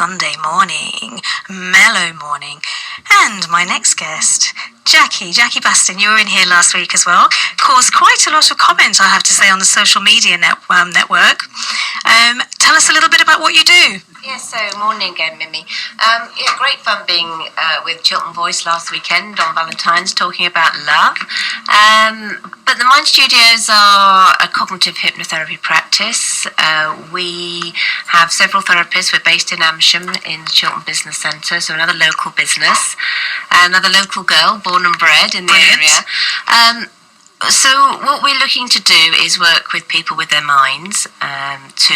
Sunday morning, mellow morning. And my next guest, Jackie Bastin, you were in here last week as well, caused quite a lot of comment, I have to say, on the social media network. Tell us a little bit about what you do. Yes, so morning again, Mimi. Great fun being with Chiltern Voice last weekend on Valentine's, talking about love. But the Mind Studios are a cognitive hypnotherapy practice. We have several therapists. We're based in Amersham in the Chiltern Business Centre, so another local business, another local girl, born and bred in the area. So what we're looking to do is work with people with their minds to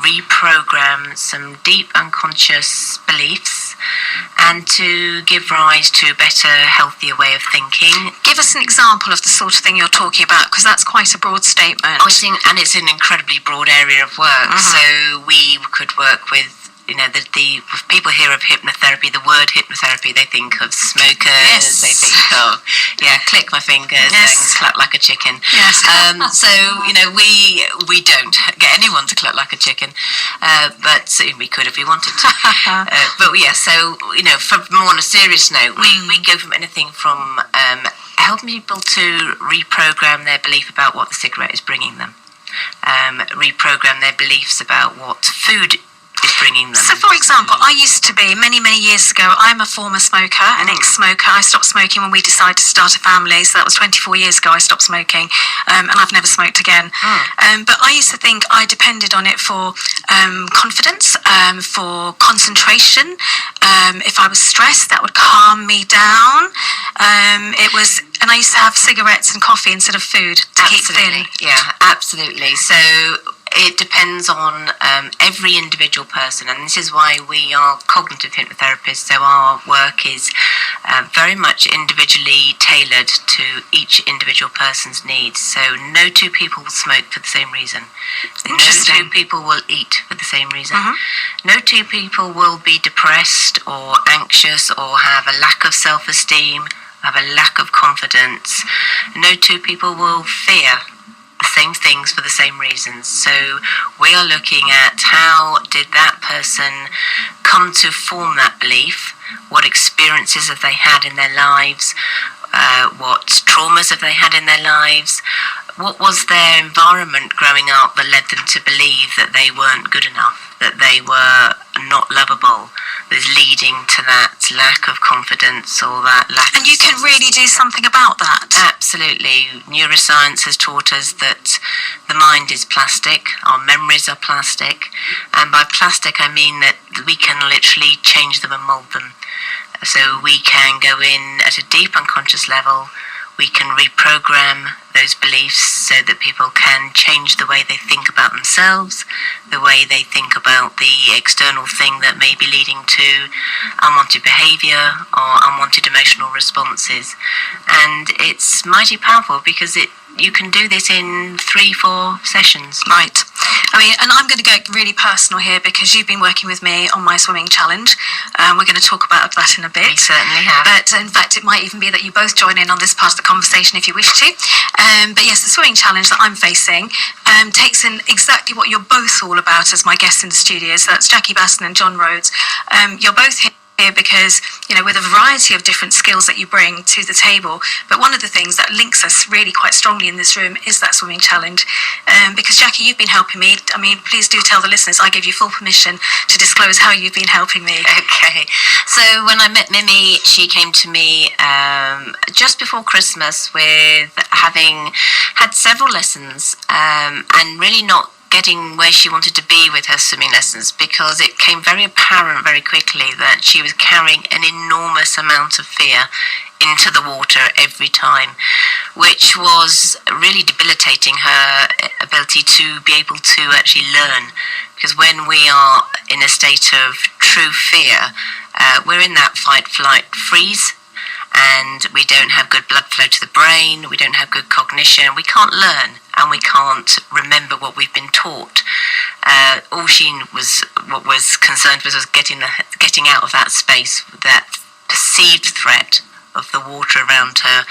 reprogram some deep unconscious beliefs and to give rise to a better, healthier way of thinking. Give us an example of the sort of thing you're talking about, because that's quite a broad statement. And it's an incredibly broad area of work. So we could work with, the people hear of hypnotherapy, the word hypnotherapy, they think of smokers, they think of, click my fingers and cluck like a chicken. We don't get anyone to cluck like a chicken, but we could if we wanted to. For more on a serious note, we go from anything from helping people to reprogram their belief about what the cigarette is bringing them, reprogram their beliefs about what food is bringing them. So, for example, I used to be, many years ago, I'm a former smoker, an ex-smoker. I stopped smoking when we decided to start a family, so that was 24 years ago I stopped smoking, and I've never smoked again. But I used to think I depended on it for confidence, for concentration. If I was stressed, that would calm me down. And I used to have cigarettes and coffee instead of food to keep thin. Yeah, absolutely. So it depends on every individual person, and this is why we are cognitive hypnotherapists. So our work is very much individually tailored to each individual person's needs. So no two people will smoke for the same reason. No two people will eat for the same reason. No two people will be depressed or anxious or have a lack of self-esteem, have a lack of confidence. No two people will fear the same things for the same reasons. So we are looking at how did that person come to form that belief, what experiences have they had in their lives, what traumas have they had in their lives, what was their environment growing up that led them to believe that they weren't good enough, that they were not lovable, that's leading to that lack of confidence or that lack And you can really do something about that? Absolutely. Neuroscience has taught us that the mind is plastic, our memories are plastic, and by plastic I mean that we can literally change them and mould them. So we can go in at a deep unconscious level, we can reprogram those beliefs so that people can change the way they think about themselves, the way they think about the external thing that may be leading to unwanted behaviour or unwanted emotional responses. And it's mighty powerful because you can do this in 3-4 sessions. Right. And I'm going to go really personal here because you've been working with me on my swimming challenge. We're going to talk about that in a bit. We certainly have. But in fact, it might even be that you both join in on this part of the conversation if you wish to. But yes, the swimming challenge that I'm facing takes in exactly what you're both all about as my guests in the studio. So that's Jackie Bastin and John Rhodes. You're both here because, with a variety of different skills that you bring to the table. But one of the things that links us really quite strongly in this room is that swimming challenge. Because Jackie, you've been helping me. Please do tell the listeners, I give you full permission to disclose how you've been helping me. Okay. So when I met Mimi, she came to me just before Christmas with having had several lessons and really not getting where she wanted to be with her swimming lessons, because it became very apparent very quickly that she was carrying an enormous amount of fear into the water every time, which was really debilitating her ability to be able to actually learn. Because when we are in a state of true fear, we're in that fight, flight, freeze, and we don't have good blood flow to the brain, we don't have good cognition, we can't learn, and we can't remember what we've been taught. All she was concerned with was getting out of that space, that perceived threat of the water around her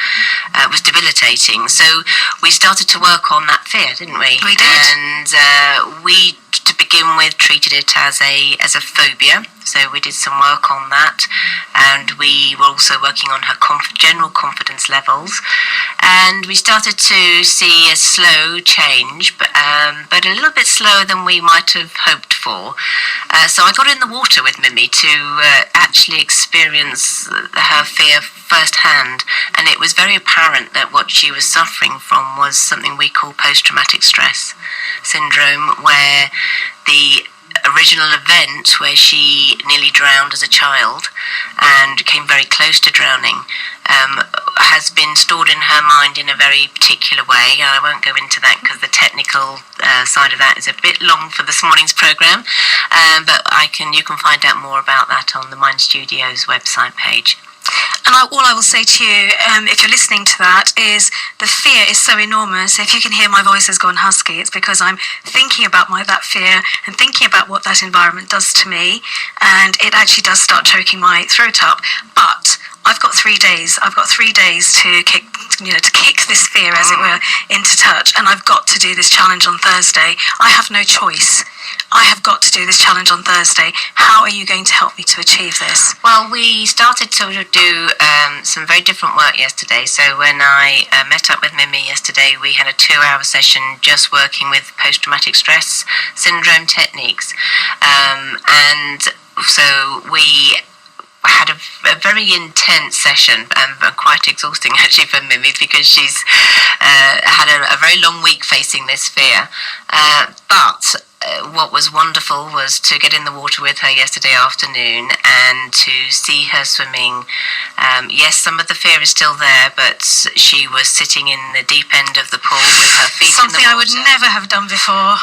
was debilitating. So we started to work on that fear, didn't we? We did. And we, to begin with, treated it as a phobia. So we did some work on that, and we were also working on her general confidence levels, and we started to see a slow change, but a little bit slower than we might have hoped for. So I got in the water with Mimi to actually experience her fear firsthand, and it was very apparent that what she was suffering from was something we call post-traumatic stress syndrome, where the original event where she nearly drowned as a child and came very close to drowning has been stored in her mind in a very particular way. I won't go into that because the technical side of that is a bit long for this morning's programme, but you can find out more about that on the Mind Studios website page. And all I will say to you, if you're listening to that, is the fear is so enormous. If you can hear my voice has gone husky, it's because I'm thinking about that fear and thinking about what that environment does to me, and it actually does start choking my throat up. But I've got 3 days. I've got 3 days to kick this fear, as it were, into touch, and I've got to do this challenge on Thursday. I have no choice. I have got to do this challenge on Thursday. How are you going to help me to achieve this? Well, we started to do some very different work yesterday. So when I met up with Mimi yesterday, we had a 2-hour session just working with post-traumatic stress syndrome techniques. And so we had a very intense session, and quite exhausting actually for Mimi, because she's had a very long week facing this fear. But what was wonderful was to get in the water with her yesterday afternoon and to see her swimming. Yes, some of the fear is still there, but she was sitting in the deep end of the pool with her feet Something in the water. I would never have done before.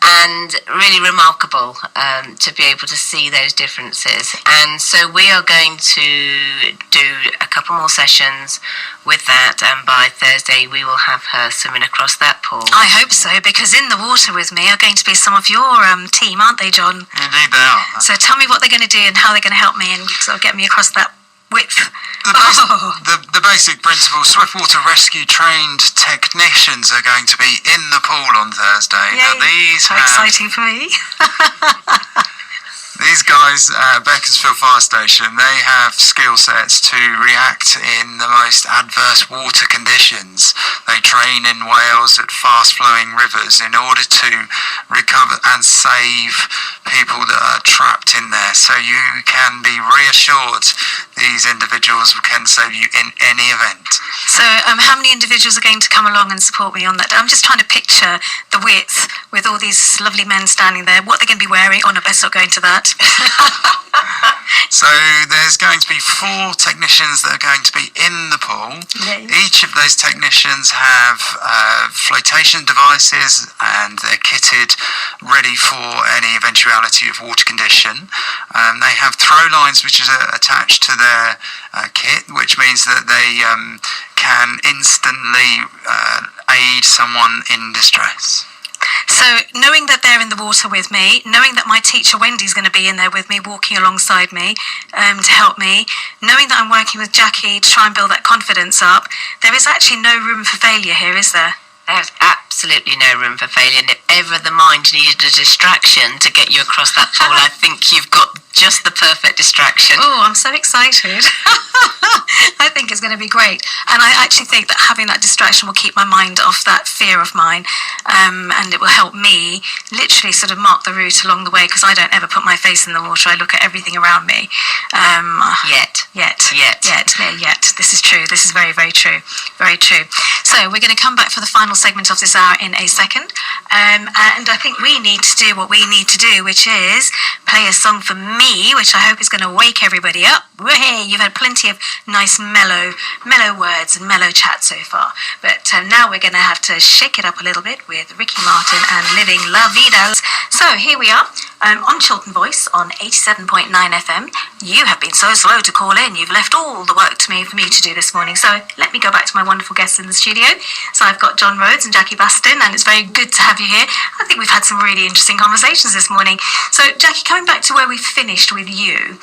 And really remarkable to be able to see those differences. And so we are going to do a couple more sessions with that, and by Thursday we will have her swimming across that pool. I hope so, because in the water with me are going to be some of your team, aren't they, John? Indeed they are. So tell me what they're going to do and how they're going to help me and sort of get me across that width. The basic principle, swiftwater rescue trained technicians are going to be in the pool on Thursday. Yay. Now these How exciting for me. These guys at Beaconsfield Fire Station, they have skill sets to react in the most adverse water conditions. They train in Wales at fast-flowing rivers in order to recover and save people that are trapped in there. So you can be reassured these individuals can save you in any event. So how many individuals are going to come along and support me on that? I'm just trying to picture the width with all these lovely men standing there, what they're going to be wearing. Oh no, best not go into that. So there's going to be 4 technicians that are going to be in the pool. Yay. Each of those technicians have flotation devices, and they're kitted ready for any eventuality of water condition. They have throw lines which is attached to their kit, which means that they can instantly aid someone in distress. So knowing that they're in the water with me, knowing that my teacher Wendy's going to be in there with me, walking alongside me to help me, knowing that I'm working with Jackie to try and build that confidence up, there is actually no room for failure here, is there? There's absolutely no room for failure, and if ever the mind needed a distraction to get you across that pool, I think you've got just the perfect distraction. Oh, I'm so excited. I think it's going to be great. And I actually think that having that distraction will keep my mind off that fear of mine, and it will help me literally sort of mark the route along the way, because I don't ever put my face in the water. I look at everything around me. Yet. This is true. This is very, very true. Very true. So we're going to come back for the final segment of this hour in a second. And I think we need to do what we need to do, which is play a song for me, which I hope is going to wake everybody up. Hey, you've had plenty of nice mellow words and mellow chat so far. But now we're going to have to shake it up a little bit with Ricky Martin and Living La Vida. So here we are on Chiltern Voice on 87.9 FM. You have been so slow to call in. You've left all the work to me for me to do this morning. So let me go back to my wonderful guests in the studio. So I've got John Rhodes and Jackie Bastin, and it's very good to have you here. I think we've had some really interesting conversations this morning. So Jackie, coming going back to where we finished with you,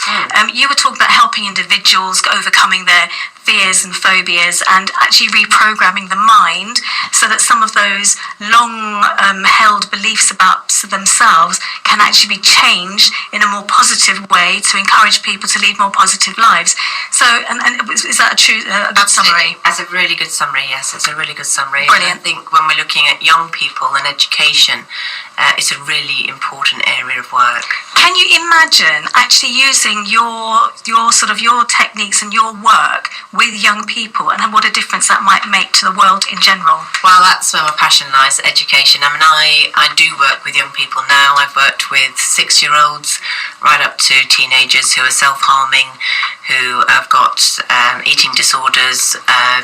you were talking about helping individuals overcoming their fears and phobias and actually reprogramming the mind so that some of those long held beliefs about themselves can actually be changed in a more positive way to encourage people to lead more positive lives. So, and is that a good summary? That's a really good summary, yes. It's a really good summary. Brilliant. And I think when we're looking at young people and education, it's a really important area of work. Can you imagine actually using your techniques and your work with young people, and what a difference that might make to the world in general? Well, that's where my passion lies, education. I mean, I do work with young people now. I've worked with 6-year-olds right up to teenagers who are self-harming, who have got eating disorders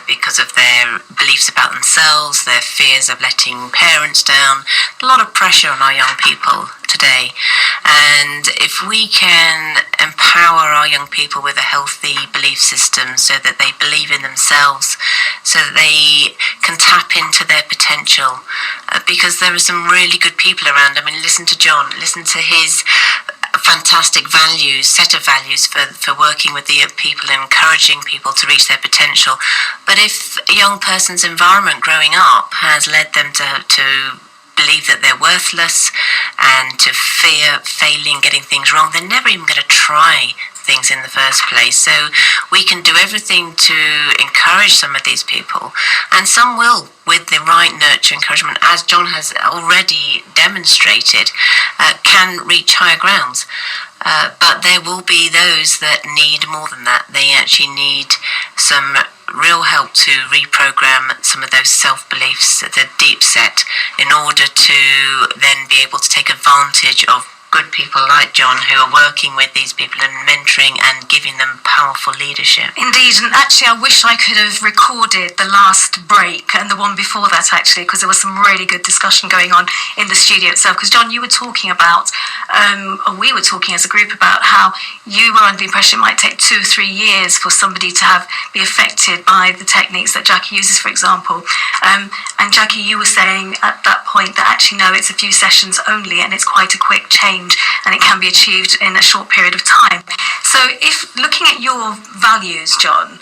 because of their beliefs about themselves, their fears of letting parents down. A lot of pressure on our young people today. And if we can empower our young people with a healthy belief system so that they believe in themselves, so that they can tap into their potential, because there are some really good people around. I mean, listen to John, listen to his fantastic set of values for working with the people and encouraging people to reach their potential. But if a young person's environment growing up has led them to believe that they're worthless and to fear failing, getting things wrong, they're never even going to try things in the first place. So we can do everything to encourage some of these people, and some will, with the right nurture encouragement, as John has already demonstrated, can reach higher grounds. But there will be those that need more than that. They actually need some real help to reprogram some of those self-beliefs that are deep set in order to then be able to take advantage of good people like John who are working with these people and mentoring and giving them powerful leadership. Indeed, and actually I wish I could have recorded the last break and the one before that actually, because there was some really good discussion going on in the studio itself. Because John, you were talking about, or we were talking as a group about how you were under the impression it might take 2 or 3 years for somebody to be affected by the techniques that Jackie uses, for example. And Jackie, you were saying at that point that actually no, it's a few sessions only and it's quite a quick change and it can be achieved in a short period of time. So if looking at your values, John,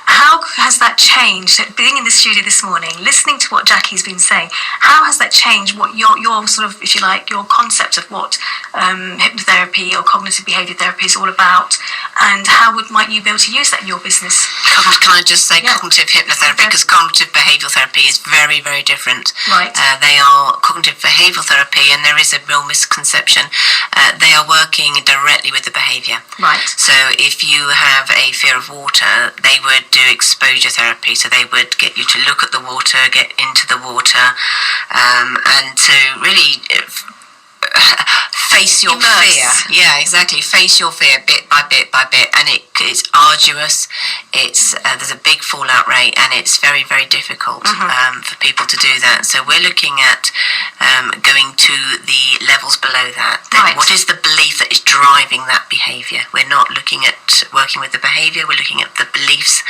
how has that changed? Being in the studio this morning, listening to what Jackie's been saying, how has that changed what your sort of, if you like, your concept of what hypnotherapy or cognitive behaviour therapy is all about, and how might you be able to use that in your business? Can I just say cognitive hypnotherapy, because cognitive behavioural therapy is very, very different. Right. They are cognitive behavioural therapy, and there is a real misconception. They are working directly with the behaviour. Right. So if you have a fear of water, they would do exposure therapy. So they would get you to look at the water, get into the water, and to really face your fear. Yeah, exactly. Face your fear bit by bit by bit, and it's arduous. There's a big fallout rate, and it's very, very difficult for people to do that. So we're looking at going to the levels below that. Right. What is the belief that is driving that behaviour? We're not looking at working with the behaviour. We're looking at the beliefs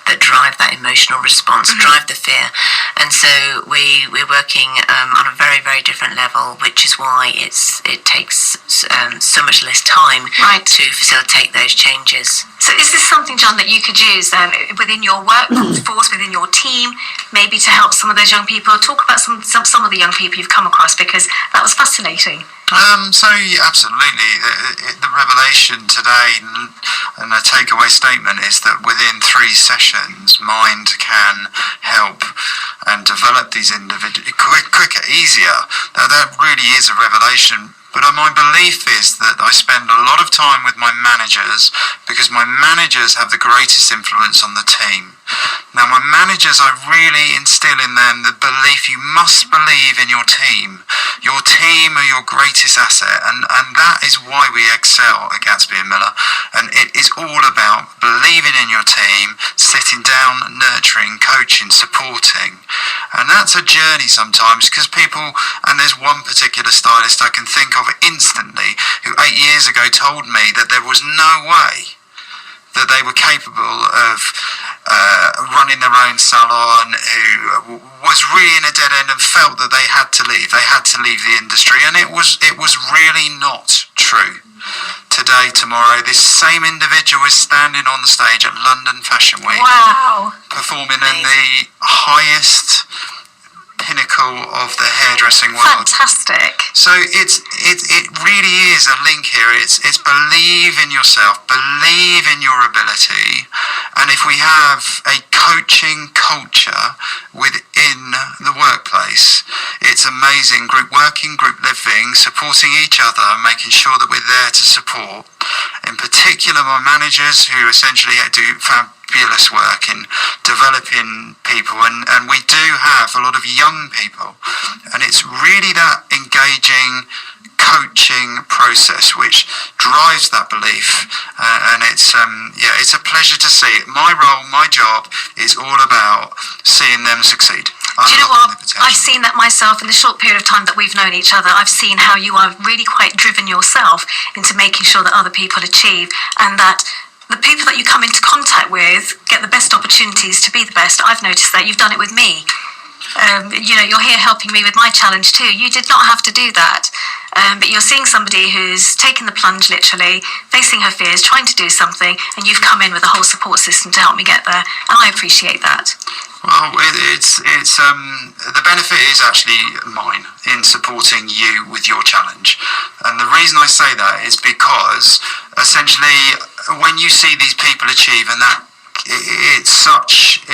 that drive that emotional response, drive the fear. And so we're working on a very, very different level, which is why it takes so much less time to facilitate those changes. So is this something, John, that you could use then within your workforce, within your team, maybe to help some of those young people? Talk about some of the young people you've come across, because that was fascinating. Absolutely. The revelation today and a takeaway statement is that within 3 sessions, mind can help and develop these individuals quicker, easier. That really is a revelation. But my belief is that I spend a lot of time with my managers because my managers have the greatest influence on the team. Now, my managers, I really instill in them the belief you must believe in your team. Your team are your greatest asset, and that is why we excel at Gatsby and Miller. And it is all about believing in your team, sitting down, nurturing, coaching, supporting. And that's a journey sometimes, because people, and there's one particular stylist I can think of instantly who 8 years ago told me that there was no way that they were capable of running their own salon, who was really in a dead end and felt that they had to leave. They had to leave the industry, and it was really not true. Today, tomorrow, this same individual is standing on the stage at London Fashion Week. Wow. Performing in the highest pinnacle of the hairdressing world. Fantastic. So it really is a link here. It's believe in yourself, believe in your ability, and if we have a coaching culture within the workplace, it's amazing. Group working, group living, supporting each other, making sure that we're there to support. In particular, my managers, who essentially do fabulous work in developing people, and we do have a lot of young people, and it's really that engaging coaching process which drives that belief, and it's a pleasure to see it. My role, my job is all about seeing them succeed. Do you know what? I've seen that myself in the short period of time that we've known each other. I've seen how you are really quite driven yourself into making sure that other people achieve, and that the people that you come into contact with get the best opportunities to be the best. I've noticed that you've done it with me. You're here helping me with my challenge too. You did not have to do that, but you're seeing somebody who's taken the plunge, literally facing her fears, trying to do something, and you've come in with a whole support system to help me get there, and I appreciate that. Well, it's the benefit is actually mine in supporting you with your challenge, and the reason I say that is because essentially when you see these people achieve, and that it's such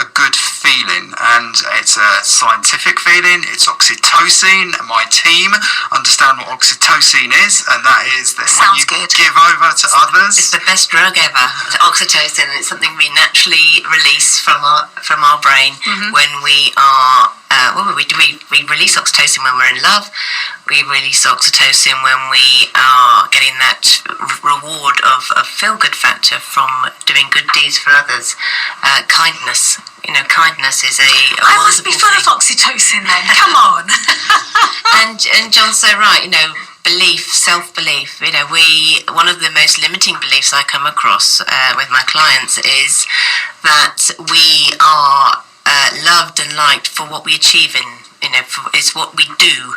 a good feeling, and it's a scientific feeling. It's oxytocin. My team understand what oxytocin is, and that is that when you give over to others, it's the best drug ever. Oxytocin. It's something we naturally release from our brain when we are. We release oxytocin when we're in love. We release oxytocin when we are getting that reward of a feel-good factor from doing good deeds for others. Kindness. Kindness is a I must be full of oxytocin then. Come on. and John's so right. Belief, self-belief. One of the most limiting beliefs I come across with my clients is that we are loved and liked for what we achieve it's what we do,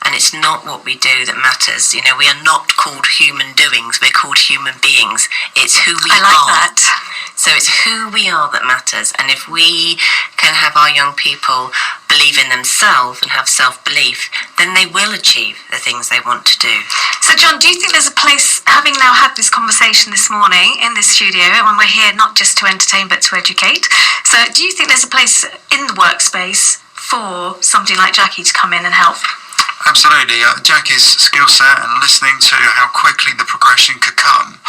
and it's not what we do that matters. We are not called human doings, we're called human beings. It's who we are. I like that. So it's who we are that matters, and if we can have our young people believe in themselves and have self-belief, then they will achieve the things they want to do. So John, do you think there's a place, having now had this conversation this morning in this studio, and we're here not just to entertain but to educate, so do you think there's a place in the workspace for somebody like Jackie to come in and help? Absolutely. Jackie's skill set and listening to how quickly the progression could come.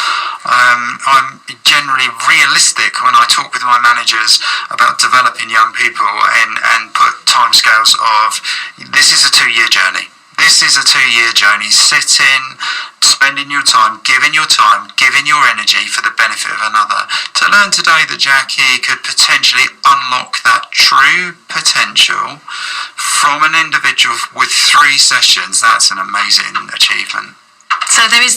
I'm generally realistic when I talk with my managers about developing young people and put timescales of this is a 2-year journey. This is a 2-year journey. Sitting, spending your time, giving your energy for the benefit of another. To learn today that Jackie could potentially unlock that true potential from an individual with 3 sessions, that's an amazing achievement. So there is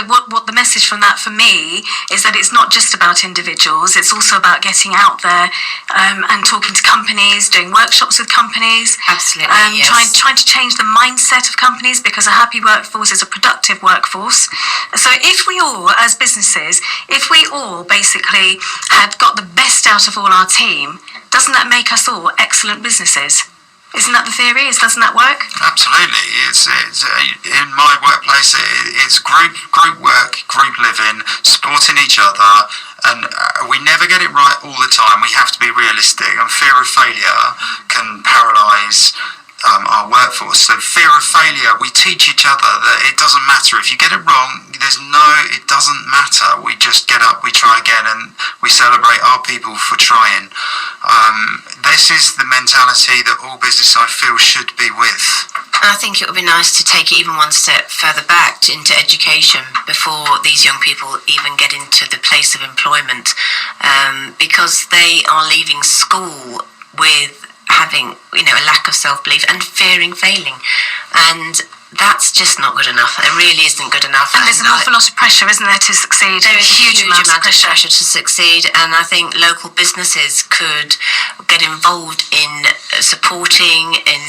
what the message from that for me is that it's not just about individuals, it's also about getting out there and talking to companies, doing workshops with companies. Absolutely, yes. Trying to change the mindset of companies, because a happy workforce is a productive workforce. So if we all, as businesses, if we all basically had got the best out of all our team, doesn't that make us all excellent businesses? Isn't that the theory? Doesn't that work? Absolutely. It's in my workplace. It's group work, group living, supporting each other, and we never get it right all the time. We have to be realistic, and fear of failure can paralyse our workforce. So fear of failure, we teach each other that it doesn't matter if you get it wrong. It doesn't matter. We just get up, we try again, and we celebrate our people for trying. This is the mentality that all business, I feel, should be with. I think it would be nice to take it even one step further back into education before these young people even get into the place of employment, because they are leaving school with having a lack of self-belief and fearing failing, and that's just not good enough. It really isn't good enough. And there's an awful lot of pressure, isn't there, to succeed? There is a huge amount of pressure to succeed, and I think local businesses could get involved in supporting, in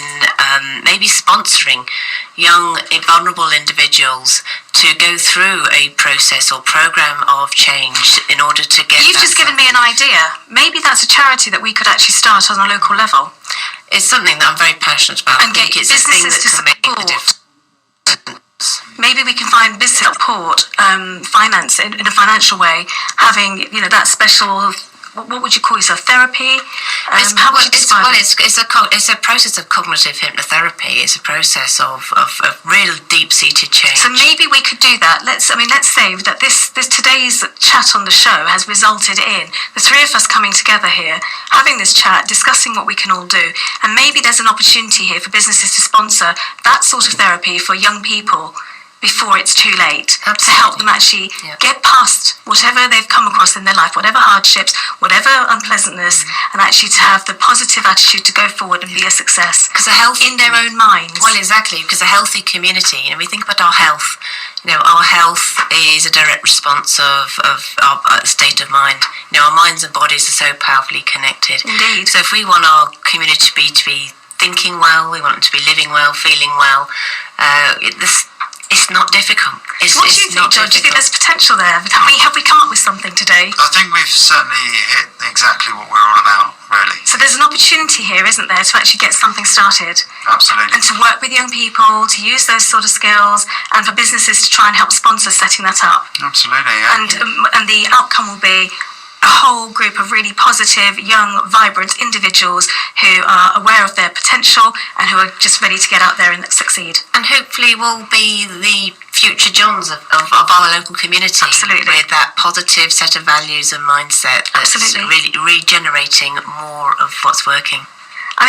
maybe sponsoring young, vulnerable individuals to go through a process or program of change in order to get. You've just given me an idea. Maybe that's a charity that we could actually start on a local level. It's something that I'm very passionate about. And I think it's a thing that can make a difference. Maybe we can find business support, finance in a financial way, having that special. What would you call yourself? Therapy? It's a process of cognitive hypnotherapy. It's a process of real deep-seated change. So maybe we could do that. Let's say that this today's chat on the show has resulted in the three of us coming together here, having this chat, discussing what we can all do, and maybe there's an opportunity here for businesses to sponsor that sort of therapy for young people before it's too late. Absolutely. To help them actually get past whatever they've come across in their life, whatever hardships, whatever unpleasantness, and actually to have the positive attitude to go forward and be a success. Because a healthy in their own minds. Well, exactly. Because a healthy community. We think about our health. Our health is a direct response of our state of mind. Our minds and bodies are so powerfully connected. Indeed. So if we want our community to be thinking well, we want them to be living well, feeling well. It's not difficult. What do you think, John? Do you think there's potential there? Have we come up with something today? I think we've certainly hit exactly what we're all about, really. So there's an opportunity here, isn't there, to actually get something started? Absolutely. And to work with young people, to use those sort of skills, and for businesses to try and help sponsor setting that up. Absolutely, yeah. And the outcome will be a whole group of really positive, young, vibrant individuals who are aware of their potential and who are just ready to get out there and succeed. And hopefully will be the future Johns of our local community. Absolutely. With that positive set of values and mindset that's Absolutely. really regenerating more of what's working.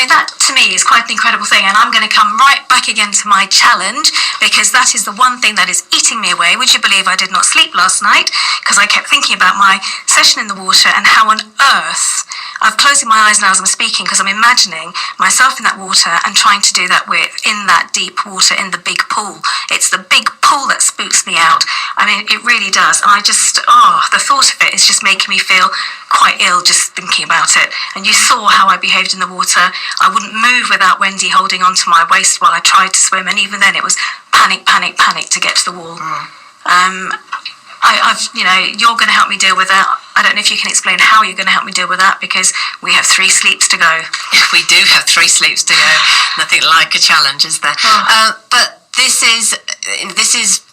That to me is quite an incredible thing, and I'm going to come right back again to my challenge, because that is the one thing that is eating me away. Would you believe I did not sleep last night because I kept thinking about my session in the water and how on earth I'm closing my eyes now as I'm speaking, because I'm imagining myself in that water and trying to do that in that deep water in the big pool. It's the big pool that spooks me out. It really does. And the thought of it is just making me feel quite ill just thinking about it. And you saw how I behaved in the water. I wouldn't move without Wendy holding onto my waist while I tried to swim, and even then it was panic to get to the wall. You're going to help me deal with that. I don't know if you can explain how you're going to help me deal with that, because we have 3 sleeps to go. We do have 3 sleeps to go. Nothing like a challenge, is there? But this is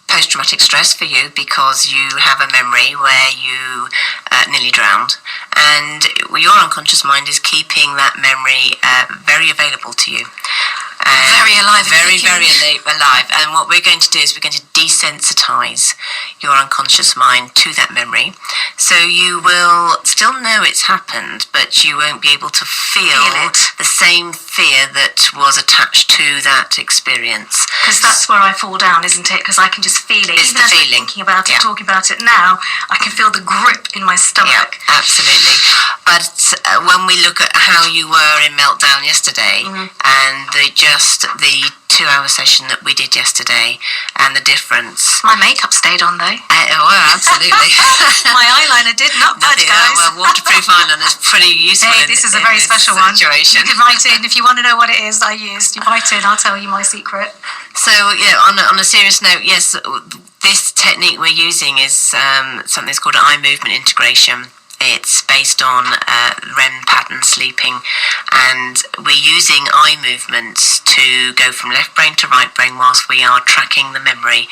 post-traumatic stress for you, because you have a memory where you nearly drowned, and your unconscious mind is keeping that memory very available to you. Very alive. Very alive. And what we're going to do is we're going to desensitize your unconscious mind to that memory. So you will still know it's happened, but you won't be able to feel the same fear that was attached to that experience. Because that's where I fall down, isn't it? Because I can just feel it. It's Even the as I'm feeling. thinking about it, talking about it now, I can feel the grip in my stomach. Yeah, absolutely. But when we look at how you were in meltdown yesterday, and the 2-hour session that we did yesterday, and the difference. My makeup stayed on though. Absolutely. My eyeliner did not budge, guys. Well, waterproof eyeliner is pretty useful. Hey, this is a very special situation. One. You can write in if you want to know what it is I used. You write in, I'll tell you my secret. So, on a serious note, yes, this technique we're using is something that's called eye movement integration. It's based on REM pattern sleeping, and we're using eye movements to go from left brain to right brain whilst we are tracking the memory.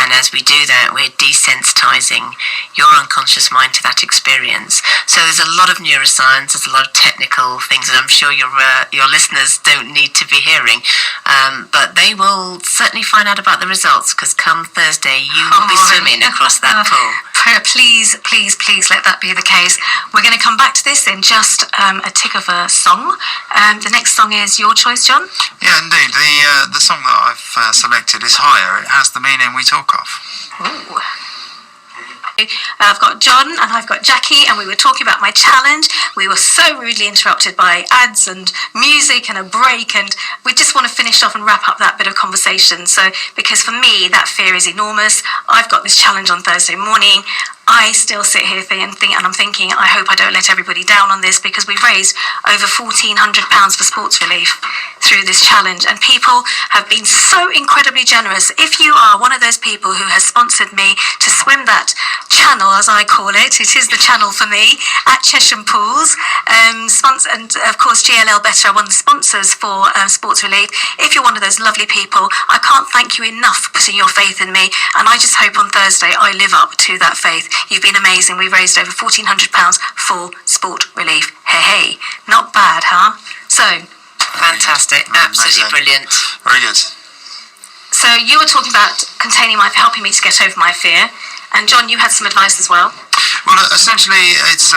And as we do that, we're desensitizing your unconscious mind to that experience. So there's a lot of neuroscience, there's a lot of technical things that I'm sure your listeners don't need to be hearing, but they will certainly find out about the results, because come Thursday you will be swimming across that pool. Please let that be the case. We're going to come back to this in just a tick of a song. The next song is your choice, John? Yeah, indeed. The song that I've selected is Higher. It has the meaning we talk of. Ooh. I've got John and I've got Jackie, and we were talking about my challenge. We were so rudely interrupted by ads and music and a break, and we just want to finish off and wrap up that bit of conversation. So, because for me, that fear is enormous. I've got this challenge on Thursday morning. I still sit here and I'm thinking, I hope I don't let everybody down on this, because we've raised over £1,400 for sports relief through this challenge, and people have been so incredibly generous. If you are one of those people who has sponsored me to swim that channel, as I call it is the channel for me, at Chesham Pools, and of course GLL Better are one of the sponsors for sports relief. If you're one of those lovely people, I can't thank you enough for putting your faith in me, and I just hope on Thursday I live up to that faith. You've been amazing. We've raised over £1,400 for sport relief. Hey, not bad, huh? So, fantastic, absolutely brilliant. Very good. So you were talking about helping me to get over my fear, and John, you had some advice as well. Well, essentially, it's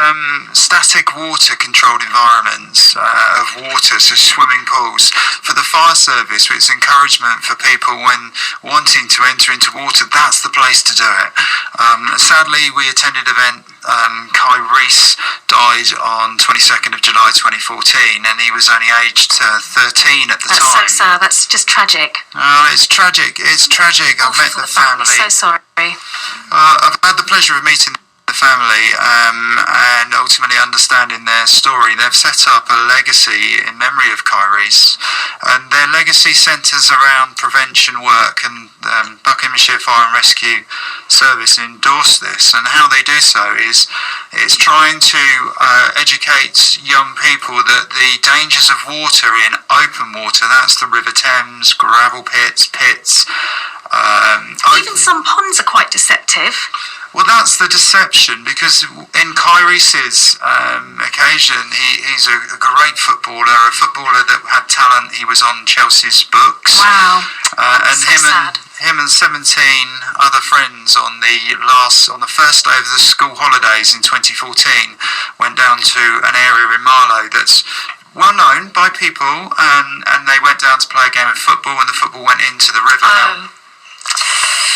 static water-controlled environments of water, so swimming pools. For the fire service, it's encouragement for people when wanting to enter into water. That's the place to do it. Sadly, we attended an event. Kai Reese died on 22nd of July 2014, and he was only aged 13 at the time. That's so sad. That's just tragic. It's tragic. It's tragic. I've met the family. So sorry. I've had the pleasure of meeting the family and ultimately understanding their story. They've set up a legacy in memory of Kai Reese, and their legacy centres around prevention work, and Buckinghamshire Fire and Rescue Service endorsed this, and how they do so is it's trying to educate young people that the dangers of water in open water, that's the River Thames, gravel pits, even some ponds are quite deceptive. Well, that's the deception, because in Kai Reese's occasion, he's a great footballer, a footballer that had talent. He was on Chelsea's books. Wow. And so him and 17 other friends on the first day of the school holidays in 2014 went down to an area in Marlow that's well known by people, and they went down to play a game of football, and the football went into the river. Oh.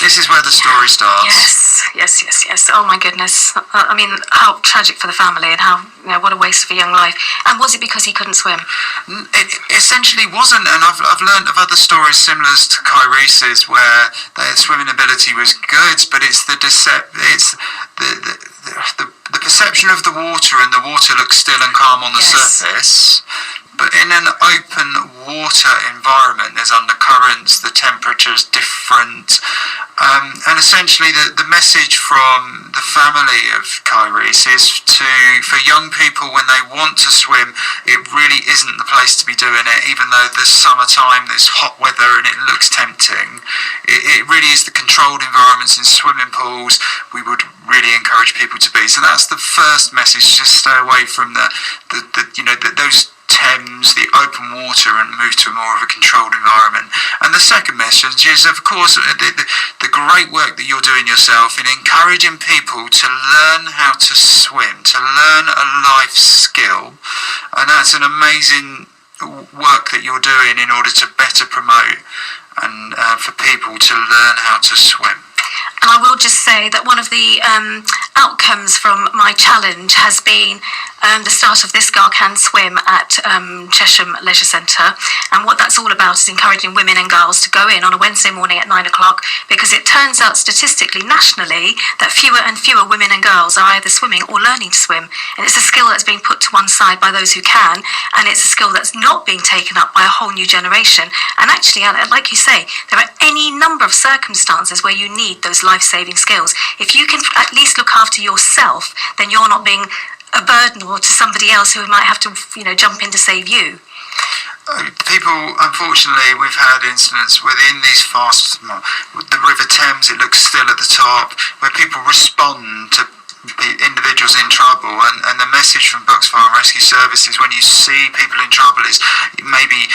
This is where the story starts. Yes. Oh my goodness. I mean, how tragic for the family, and how, what a waste of a young life. And was it because he couldn't swim? It essentially wasn't, and I've learned of other stories similar to Kai Reese's where their swimming ability was good, but it's the perception of the water, and the water looks still and calm on the surface. But in an open water environment, there's undercurrents, the temperature's different, and essentially the message from the family of Kai Reese is for young people, when they want to swim, it really isn't the place to be doing it, even though there's summertime, there's hot weather, and it looks tempting. It really is the controlled environments in swimming pools we would really encourage people to be. So that's the first message: just stay away from those Thames, the open water, and move to more of a controlled environment. And the second message is, of course, the great work that you're doing yourself in encouraging people to learn how to swim, to learn a life skill. And that's an amazing work that you're doing in order to better promote and for people to learn how to swim. And I will just say that one of the outcomes from my challenge has been the start of This Girl Can Swim at Chesham Leisure Centre. And what that's all about is encouraging women and girls to go in on a Wednesday morning at 9 o'clock, because it turns out statistically, nationally, that fewer and fewer women and girls are either swimming or learning to swim. And it's a skill that's being put to one side by those who can, and it's a skill that's not being taken up by a whole new generation. And actually, like you say, there are any number of circumstances where you need those life-saving skills. If you can at least look after yourself, then you're not being a burden or to somebody else who might have to, jump in to save you. People, unfortunately, we've had incidents within these the River Thames, it looks still at the top, where people respond to individuals in trouble, and the message from Bucks Fire and Rescue Services, when you see people in trouble, is maybe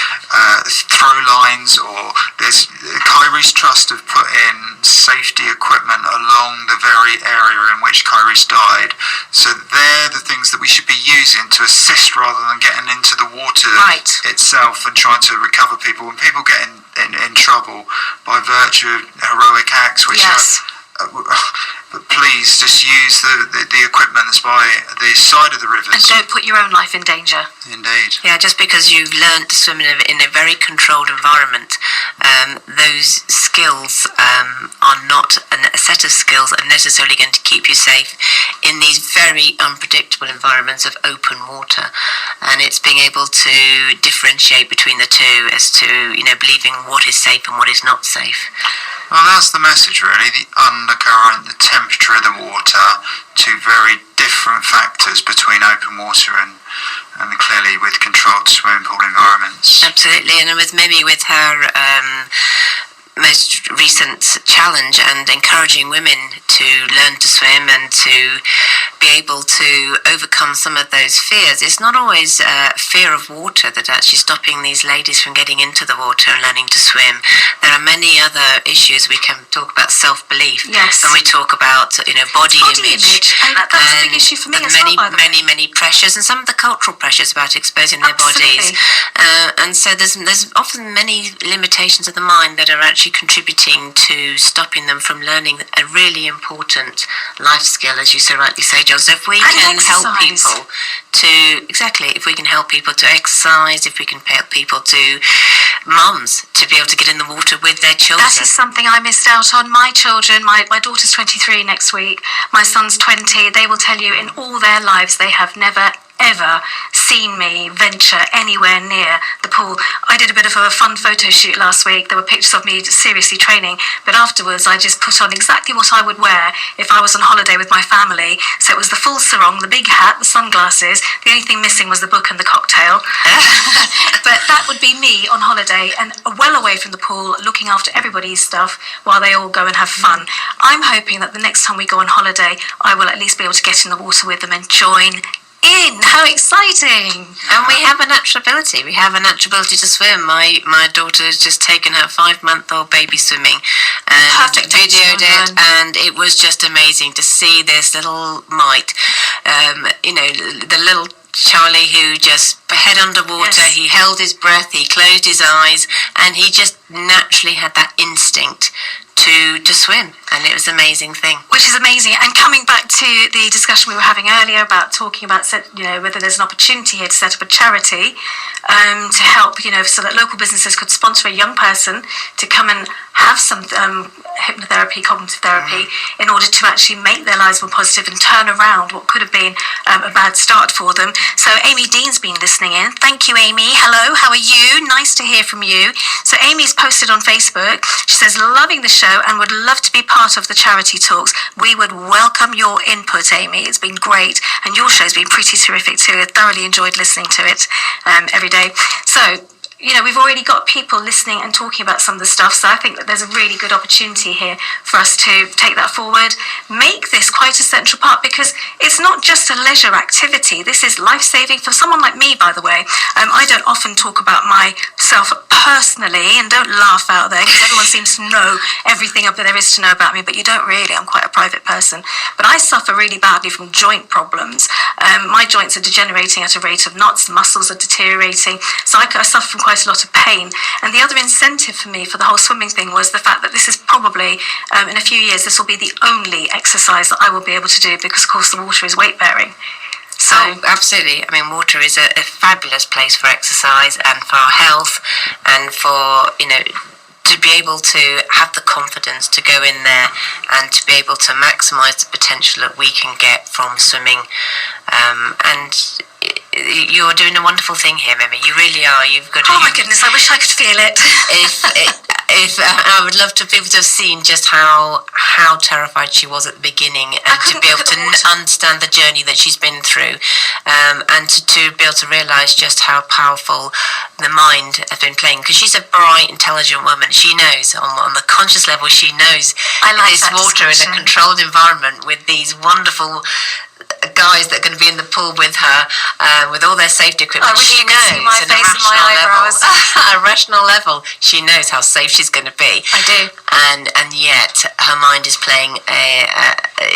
throw lines, or there's Kai Reese Trust have put in safety equipment along the very area in which Kai Reese died, so they're the things that we should be using to assist rather than getting into the water itself and trying to recover people. When people get in trouble by virtue of heroic acts, which are but please just use the equipment that's by the side of the rivers. And don't put your own life in danger. Indeed. Yeah, just because you've learned to swim in a very controlled environment, those skills are not a set of skills that are necessarily going to keep you safe in these very unpredictable environments of open water. And it's being able to differentiate between the two as to, believing what is safe and what is not safe. Well, that's the message, really. The undercurrent, the temperature of the water, two very different factors between open water and clearly with controlled swimming pool environments. Absolutely, and with Mimi, with her most recent challenge and encouraging women to learn to swim and to be able to overcome some of those fears. It's not always fear of water that actually stopping these ladies from getting into the water and learning to swim. There are many other issues. We can talk about self-belief. Yes. And we talk about body image. And that's a big issue for me as many, well, by the way. many pressures, and some of the cultural pressures about exposing their Absolutely. bodies. And so there's often many limitations of the mind that are actually contributing to stopping them from learning a really important life skill, as you so rightly say, John. So if we can help people if we can help people to exercise, if we can help people mums to be able to get in the water with their children. That is something I missed out on. My children, my daughter's 23 next week, my son's 20, they will tell you in all their lives they have never ever seen me venture anywhere near the pool. I did a bit of a fun photo shoot last week. There were pictures of me seriously training, but afterwards I just put on exactly what I would wear if I was on holiday with my family. So it was the full sarong, the big hat, the sunglasses. The only thing missing was the book and the cocktail. But that would be me on holiday and well away from the pool, looking after everybody's stuff while they all go and have fun. I'm hoping that the next time we go on holiday, I will at least be able to get in the water with them and join in. How exciting! And we have a natural ability. We have a natural ability to swim. My daughter has just taken her 5-month-old baby swimming and Perfect videoed it, children. and it was just amazing to see this little mite. The little Charlie who just head underwater, Yes. he held his breath, he closed his eyes, and he just naturally had that instinct to swim, and it was an amazing thing. Which is amazing. And coming back to the discussion we were having earlier about talking about whether there's an opportunity here to set up a charity to help, so that local businesses could sponsor a young person to come and have some hypnotherapy, cognitive therapy, in order to actually make their lives more positive and turn around what could have been a bad start for them. So Amy Dean's been listening in. Thank you, Amy. Hello, how are you? Nice to hear from you. So Amy's posted on Facebook. She says, loving the show and would love to be part of the charity talks. We would welcome your input, Amy. It's been great. And your show's been pretty terrific too. I thoroughly enjoyed listening to it every day. So, we've already got people listening and talking about some of the stuff, so I think that there's a really good opportunity here for us to take that forward, make this quite a central part, because it's not just a leisure activity. This is life-saving for someone like me, by the way. I don't often talk about myself personally, and don't laugh out there, because everyone seems to know everything there is to know about me, but you don't really. I'm quite a private person. But I suffer really badly from joint problems. My joints are degenerating at a rate of knots, the muscles are deteriorating, so I suffer from quite a lot of pain. And the other incentive for me for the whole swimming thing was the fact that this is probably, in a few years, this will be the only exercise that I will be able to do, because of course the water is weight bearing. So absolutely. I mean, water is a fabulous place for exercise and for our health, and for to be able to have the confidence to go in there and to be able to maximise the potential that we can get from swimming. And you're doing a wonderful thing here, Mimi. You really are. You've got. Oh my goodness! I wish I could feel it. If I would love to people to have seen just how terrified she was at the beginning, and to be able to understand the journey that she's been through, and to be able to realise just how powerful the mind has been playing. Because she's a bright, intelligent woman. She knows on the conscious level. She knows I like this that water in a discussion. controlled environment with these wonderful guys that are going to be in the pool with her, with all their safety equipment. I wish She you could see knows my at a face and my rational eyebrows. level, at a rational level, she knows how safe she's going to be. I do. And yet her mind is playing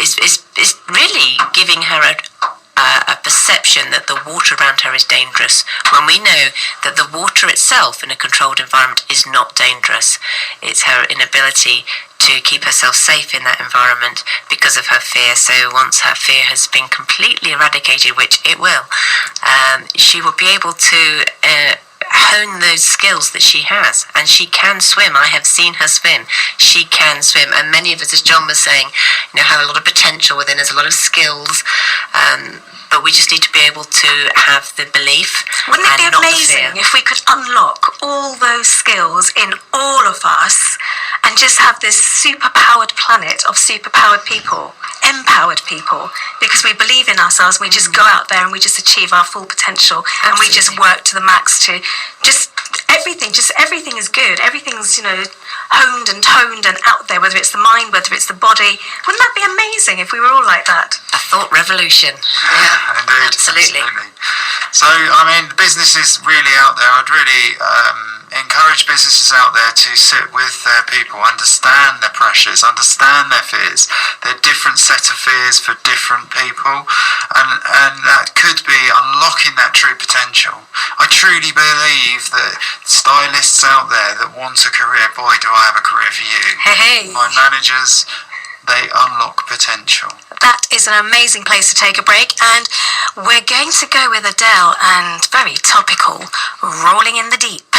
is really giving her a perception that the water around her is dangerous, when we know that the water itself in a controlled environment is not dangerous. It's her inability to keep herself safe in that environment because of her fear. So once her fear has been completely eradicated, which it will, she will be able to hone those skills that she has, and she can swim. I have seen her swim. She can swim, and many of us, as John was saying, have a lot of potential within us, a lot of skills, but we just need to be able to have the belief. Wouldn't it be and not the amazing fear. if we could unlock all those skills in all of us and just have this superpowered planet of superpowered people, empowered people, because we believe in ourselves, we just go out there and we just achieve our full potential. Absolutely. And we just work to the max to just everything is good, everything's honed and toned and out there, whether it's the mind, whether it's the body. Wouldn't that be amazing if we were all like that? A thought revolution. Yeah, Indeed, absolutely. So, I mean, business is really out there. I'd really encourage businesses out there to sit with their people, understand their pressures, understand their fears. They're different set of fears for different people, and that could be unlocking that true potential. I truly believe that stylists out there that want a career, boy, do I have a career for you. Hey. My managers, they unlock potential. That is an amazing place to take a break, and we're going to go with Adele and very topical, Rolling in the Deep.